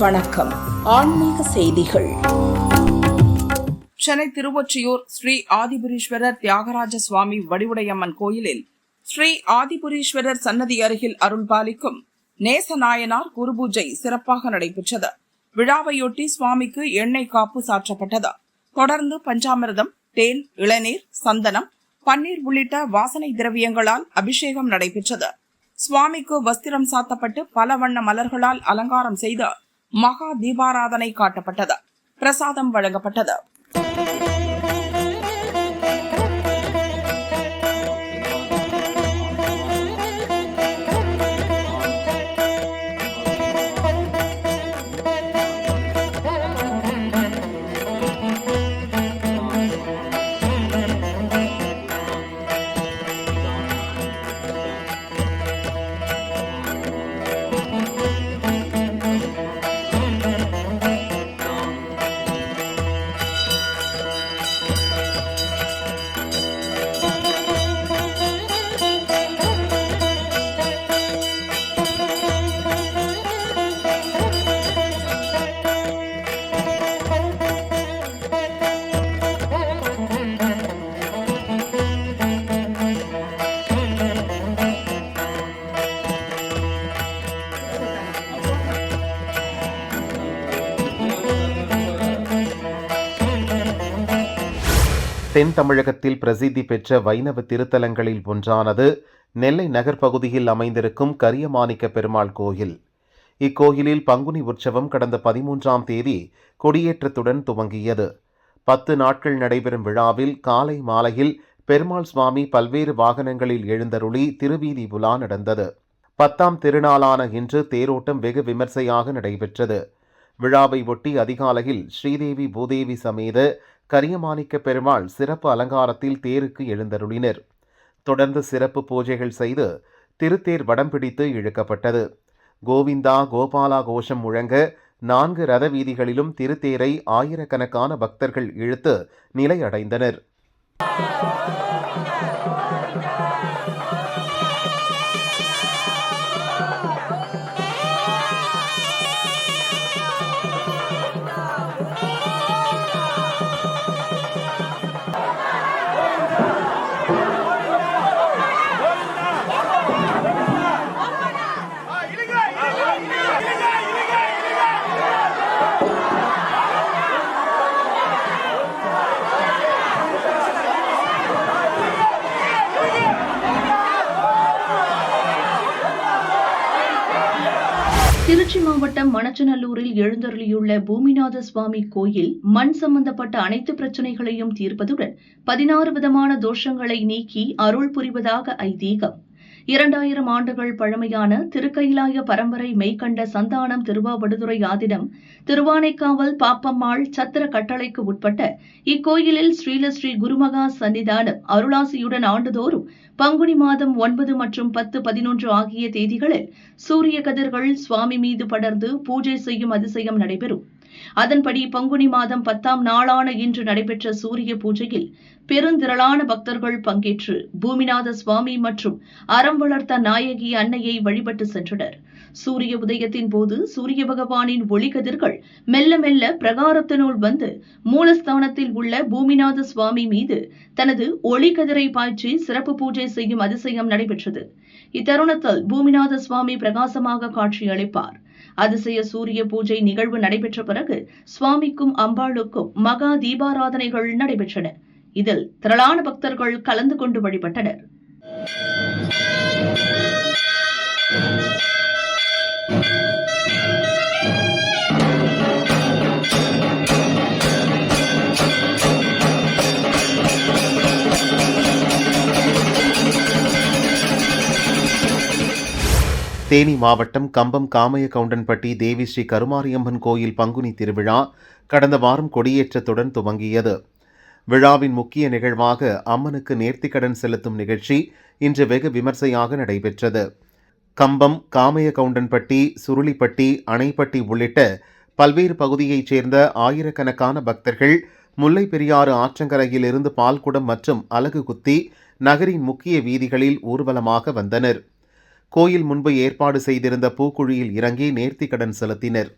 வணக்கம். ஆன்மீக செய்திகள். சென்னை திருவொற்றியூர் ஸ்ரீ ஆதிபுரீஸ்வரர் தியாகராஜ சுவாமி வடிவுடையம்மன் கோயிலில் ஸ்ரீ ஆதிபுரீஸ்வரர் சன்னதி அருகில் அருள்பாலிக்கும் நேசநாயனார் குருபூஜை சிறப்பாக நடைபெற்றது. விழாவையொட்டி சுவாமிக்கு எண்ணெய் காப்பு சாற்றப்பட்டது. தொடர்ந்து பஞ்சாமிர்தம், தேன், இளநீர், சந்தனம், பன்னீர் உள்ளிட்ட வாசனை திரவியங்களால் அபிஷேகம் நடைபெற்றது. சுவாமிக்கு வஸ்திரம் சாத்தப்பட்டு பல வண்ண மலர்களால் அலங்காரம் செய்து மகா தீபாராதனை காட்டப்பட்டது. பிரசாதம் வழங்கப்பட்டது. தென் தமிழகத்தில் பிரசித்தி பெற்ற வைணவ திருத்தலங்களில் ஒன்றானது நெல்லை நகர் பகுதியில் அமைந்திருக்கும் கரியமாணிக்க பெருமாள் கோயில். இக்கோயிலில் பங்குனி உற்சவம் கடந்த 13ஆம் தேதி கொடியேற்றத்துடன் துவங்கியது. 10 நாட்கள் நடைபெறும் விழாவில் காலை மாலையில் பெருமாள் சுவாமி பல்வேறு வாகனங்களில் எழுந்தருளி திருவீதி உலா நடந்தது. 10ஆம் திருநாளான இன்று தேரோட்டம் வெகு விமர்சையாக நடைபெற்றது. விழாவை ஒட்டி அதிகாலையில் ஸ்ரீதேவி பூதேவி சமேத கரியமாணிக்க பெருமாள் சிறப்பு அலங்காரத்தில் தேருக்கு எழுந்தருளினர். தொடர்ந்து சிறப்பு பூஜைகள் செய்து திருத்தேர் வடம் பிடித்து இழுக்கப்பட்டது. கோவிந்தா கோபாலா கோஷம் முழங்க 4 ரத வீதிகளிலும் திருத்தேரை ஆயிரக்கணக்கான பக்தர்கள் இழுத்து நிலையடைந்தனர். திருச்சி மாவட்டம் மணச்சநல்லூரில் எழுந்தருளியுள்ள பூமிநாத சுவாமி கோயில் மண் சம்பந்தப்பட்ட அனைத்து பிரச்சினைகளையும் தீர்ப்பதுடன் 16 விதமான தோஷங்களை நீக்கி அருள் புரிவதாக ஐதீகம். 2000 ஆண்டுகள் பழமையான திருக்கைலாய பரம்பரை மெய்கண்ட சந்தானம் திருவாவடுதுறை ஆதீனம் திருவானைக்காவல் பாப்பம்மாள் சத்திர கட்டளைக்கு உட்பட்ட இக்கோயிலில் ஸ்ரீலஸ்ரீ குருமகா சன்னிதானம் அருளாசியுடன் ஆண்டுதோறும் பங்குனி மாதம் 9 மற்றும் 10, 11 ஆகிய தேதிகளில் சூரிய கதிர்கள் சுவாமி மீது படர்ந்து பூஜை செய்யும் அதிசயம் நடைபெறும். அதன்படி பங்குனி மாதம் 10ஆம் நாளான இன்று நடைபெற்ற சூரிய பூஜையில் பெருந்திரளான பக்தர்கள் பங்கேற்று பூமிநாத சுவாமி மற்றும் அறம் வளர்த்த நாயகி அன்னையை வழிபட்டு சென்றனர். சூரிய உதயத்தின் போது சூரிய பகவானின் ஒளிக்கதிர்கள் மெல்ல மெல்ல பிரகாரத்தினுள் வந்து மூலஸ்தானத்தில் உள்ள பூமிநாத சுவாமி மீது தனது ஒளிக்கதிரை பாய்ச்சி சிறப்பு பூஜை செய்யும் அதிசயம் நடைபெற்றது. இத்தருணத்தில் பூமிநாத சுவாமி பிரகாசமாக காட்சியளிப்பார். அதிசய சூரிய பூஜை நிகழ்வு நடைபெற்ற பிறகு சுவாமிக்கும் அம்பாளுக்கும் மகா தீபாராதனைகள் நடைபெற்றன. இதில் திரளான பக்தர்கள் கலந்து கொண்டு வழிபட்டனர். தேனி மாவட்டம் கம்பம் காமையகவுண்டன்பட்டி தேவி ஸ்ரீ கருமாரியம்மன் கோயில் பங்குனி திருவிழா கடந்த வாரம் கொடியேற்றத்துடன் துவங்கியது. விழாவின் முக்கிய நிகழ்வாக அம்மனுக்கு நேர்த்திக்கடன் செலுத்தும் நிகழ்ச்சி இன்று வெகு விமர்சையாக நடைபெற்றது. கம்பம், காமையகவுண்டன்பட்டி, சுருளிப்பட்டி, அணைப்பட்டி உள்ளிட்ட பல்வேறு பகுதியைச் சேர்ந்த ஆயிரக்கணக்கான பக்தர்கள் முல்லை பெரியாறு ஆற்றங்கரையில் இருந்து பால்குடம் மற்றும் அலகு குத்தி நகரின் முக்கிய வீதிகளில் ஊர்வலமாக வந்தனர். கோயில் முன்பு ஏற்பாடு செய்திருந்த பூக்குழியில் இறங்கி நேர்த்திக்கடன் செலுத்தினர்.